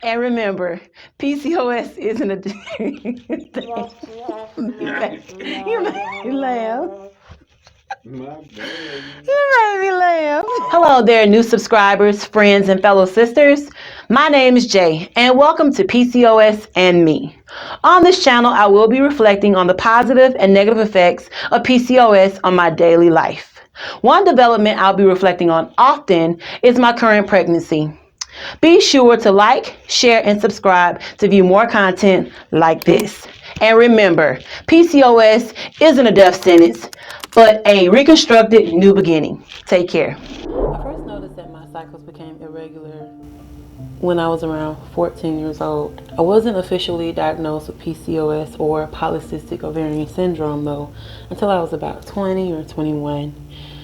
And remember, PCOS isn't a you made me laugh. My bad. You made me laugh. Hello there, new subscribers, friends, and fellow sisters. My name is Jay, and welcome to PCOS and Me. On this channel, I will be reflecting on the positive and negative effects of PCOS on my daily life. One development I'll be reflecting on often is my current pregnancy. Be sure to like, share, and subscribe to view more content like this. And remember, PCOS isn't a death sentence, but a reconstructed new beginning. Take care. I first noticed that my cycles became irregular when I was around 14 years old. I wasn't officially diagnosed with PCOS or polycystic ovarian syndrome though until I was about 20 or 21.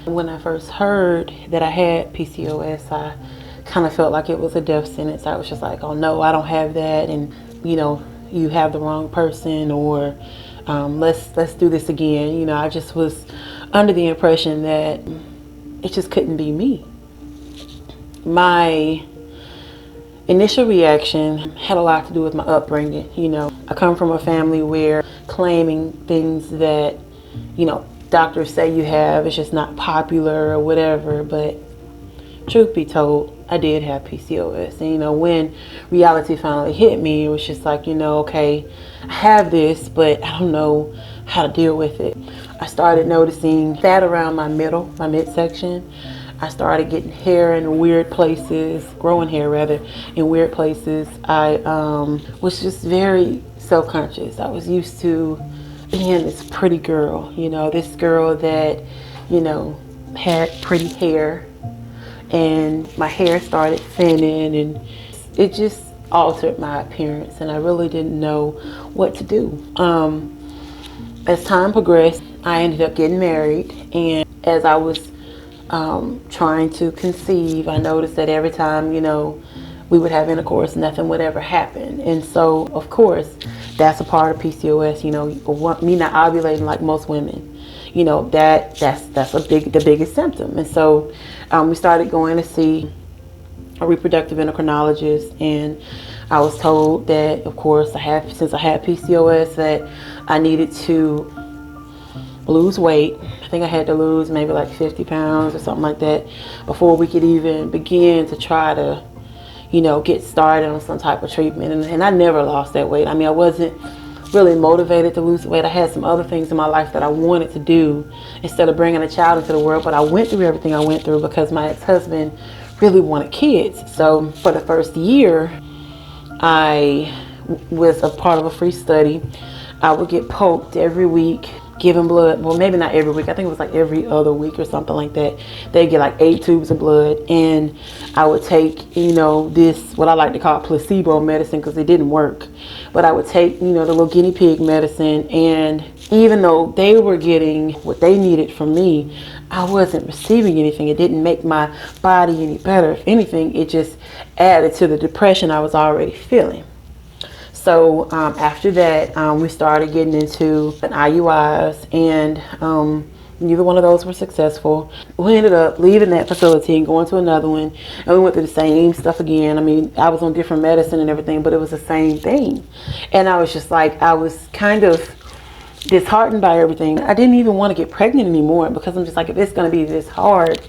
When I first heard that I had PCOS, I kind of felt like it was a death sentence. I was just like, oh no, I don't have that, and you have the wrong person, or let's do this again. I just was under the impression that it just couldn't be me. My initial reaction had a lot to do with my upbringing. I come from a family where claiming things that doctors say you have is just not popular or whatever, but truth be told, I did have PCOS. And when reality finally hit me, it was just like, okay, I have this, but I don't know how to deal with it. I started noticing fat around my midsection. I started getting hair in weird places, growing hair rather, in weird places. I was just very self-conscious. I was used to being this pretty girl, this girl that, had pretty hair, and my hair started thinning, and it just altered my appearance, and I really didn't know what to do. As time progressed, I ended up getting married, and as I was trying to conceive, I noticed that every time, we would have intercourse, nothing would ever happen. And so, of course, that's a part of PCOS, me not ovulating like most women. That's the biggest symptom. And so we started going to see a reproductive endocrinologist, and I was told that, of course, since I had PCOS, that I needed to lose weight. I think I had to lose maybe like 50 pounds or something like that before we could even begin to try to, get started on some type of treatment. And I never lost that weight. I wasn't really motivated to lose weight. I had some other things in my life that I wanted to do instead of bringing a child into the world, but I went through everything I went through because my ex-husband really wanted kids. So for the first year, I was a part of a free study. I would get poked every week, giving blood. Well, maybe not every week. I think it was like every other week or something like that. They'd get like 8 tubes of blood, and I would take, this, what I like to call placebo medicine, because it didn't work. But I would take, the little guinea pig medicine, and even though they were getting what they needed from me, I wasn't receiving anything. It didn't make my body any better. If anything, it just added to the depression I was already feeling. So after that, we started getting into an IUIs, and neither one of those were successful. We ended up leaving that facility and going to another one, and we went through the same stuff again. I was on different medicine and everything, but it was the same thing. And I was just like, I was kind of disheartened by everything. I didn't even want to get pregnant anymore, because I'm just like, if it's going to be this hard,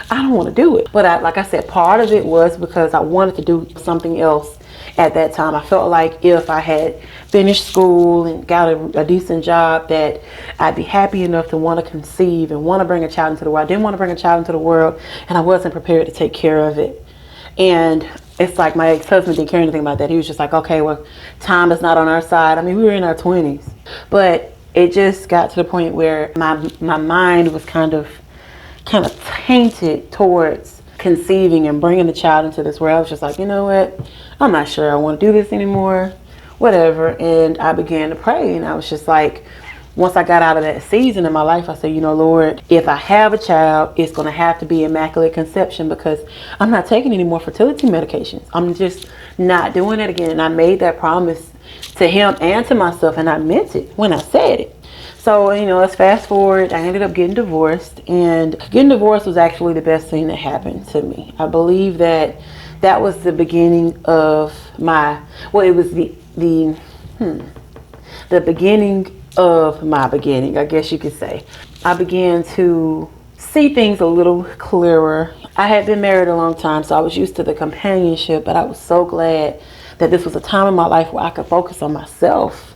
I don't want to do it. But like I said, part of it was because I wanted to do something else. At that time, I felt like if I had finished school and got a decent job, that I'd be happy enough to want to conceive and want to bring a child into the world. I didn't want to bring a child into the world, and I wasn't prepared to take care of it. And it's like my ex-husband didn't care anything about that. He was just like, okay, well, time is not on our side. We were in our 20s. But it just got to the point where my mind was kind of tainted towards conceiving and bringing the child into this world. I was just like, you know what? I'm not sure I want to do this anymore, whatever. And I began to pray, and I was just like, once I got out of that season in my life, I said, Lord, if I have a child, it's going to have to be immaculate conception, because I'm not taking any more fertility medications. I'm just not doing it again. And I made that promise to him and to myself, and I meant it when I said it. So, let's fast forward. I ended up getting divorced, and getting divorced was actually the best thing that happened to me. I believe that that was the beginning of my, well, it was the beginning of my beginning, I guess you could say. I began to see things a little clearer. I had been married a long time, so I was used to the companionship, but I was so glad that this was a time in my life where I could focus on myself.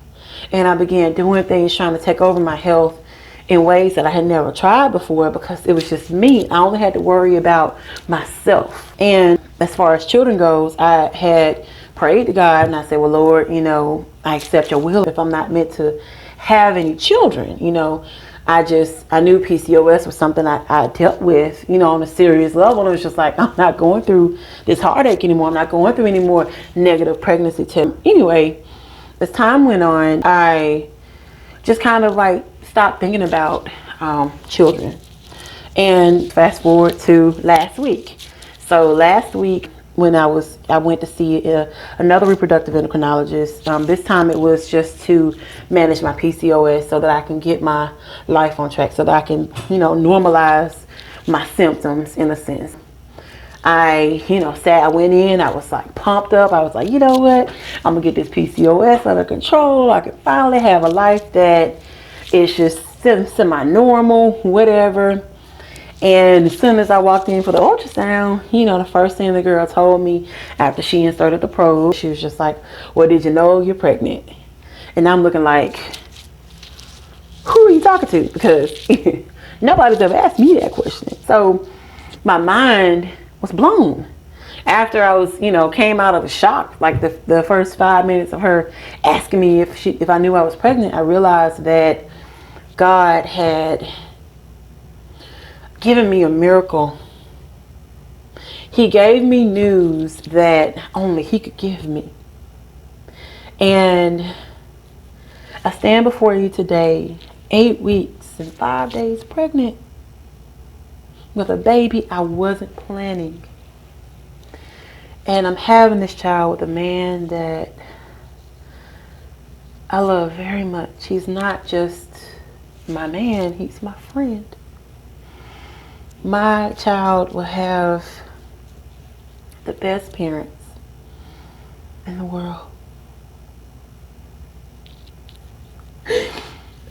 And I began doing things, trying to take over my health in ways that I had never tried before, because it was just me. I only had to worry about myself. And as far as children goes, I had prayed to God and I said, well, Lord, you know, I accept your will if I'm not meant to have any children. You know, I knew PCOS was something I dealt with, you know, on a serious level. And it was just like, I'm not going through this heartache anymore. I'm not going through any more negative pregnancy tests. Anyway, as time went on, I just kind of like stopped thinking about children. And fast forward to last week. So last week, when I went to see another reproductive endocrinologist. This time it was just to manage my PCOS so that I can get my life on track, so that I can, you know, normalize my symptoms in a sense. I went in, I was like pumped up. I was like, you know what? I'm gonna get this PCOS under control. I can finally have a life that is just semi-normal, whatever. And as soon as I walked in for the ultrasound, you know, the first thing the girl told me after she inserted the probe, she was just like, well, did you know you're pregnant? And I'm looking like, who are you talking to? Because nobody's ever asked me that question. So my mind was blown. After I was, you know, came out of a shock, like the first 5 minutes of her asking me if I knew I was pregnant, I realized that God had given me a miracle. He gave me news that only He could give me. And I stand before you today, 8 weeks and 5 days pregnant, with a baby I wasn't planning. And I'm having this child with a man that I love very much. He's not just my man, he's my friend. My child will have the best parents in the world.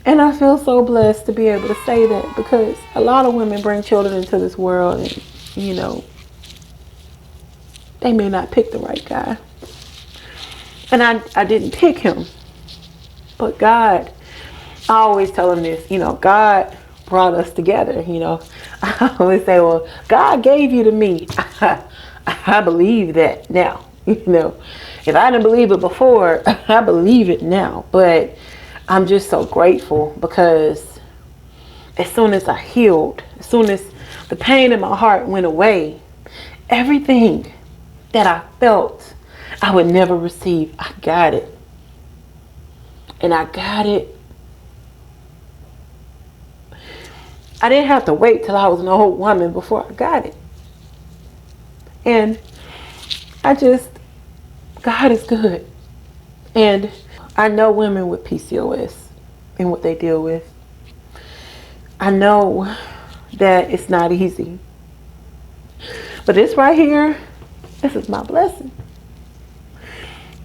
And I feel so blessed to be able to say that, because a lot of women bring children into this world and, you know, they may not pick the right guy. And I didn't pick him. But God, I always tell him this, you know, God brought us together, you know. I always say, well, God gave you to me. I believe that now, you know. If I didn't believe it before, I believe it now. But I'm just so grateful, because as soon as I healed, as soon as the pain in my heart went away, everything that I felt I would never receive, I got it. And I got it. I didn't have to wait till I was an old woman before I got it. And God is good. And I know women with PCOS and what they deal with. I know that it's not easy. But this right here, this is my blessing.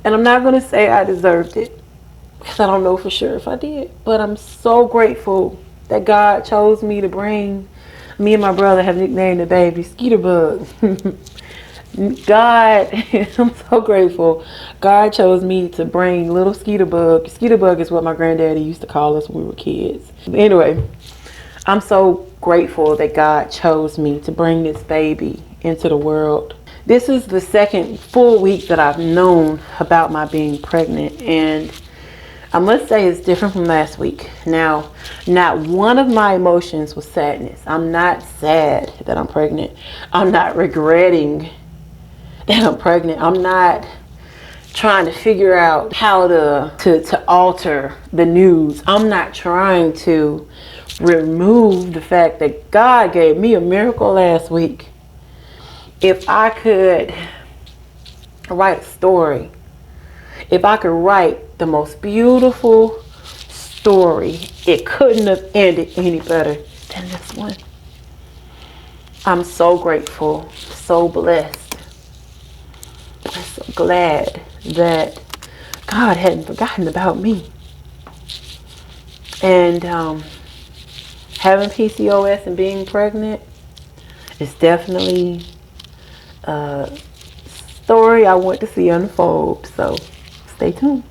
And I'm not going to say I deserved it, because I don't know for sure if I did. But I'm so grateful that God chose me to bring, me and my brother have nicknamed the baby Skeeter Bug. God, I'm so grateful. God chose me to bring little Skeeter Bug. Skeeter Bug is what my granddaddy used to call us when we were kids. Anyway, I'm so grateful that God chose me to bring this baby into the world. This is the second full week that I've known about my being pregnant, and I must say it's different from last week. Now, not one of my emotions was sadness. I'm not sad that I'm pregnant. I'm not regretting that I'm pregnant. I'm not trying to figure out how to alter the news. I'm not trying to remove the fact that God gave me a miracle last week. If I could write a story, if I could write the most beautiful story, it couldn't have ended any better than this one. I'm so grateful, so blessed. I'm so glad that God hadn't forgotten about me. And having PCOS and being pregnant is definitely a story I want to see unfold. So stay tuned.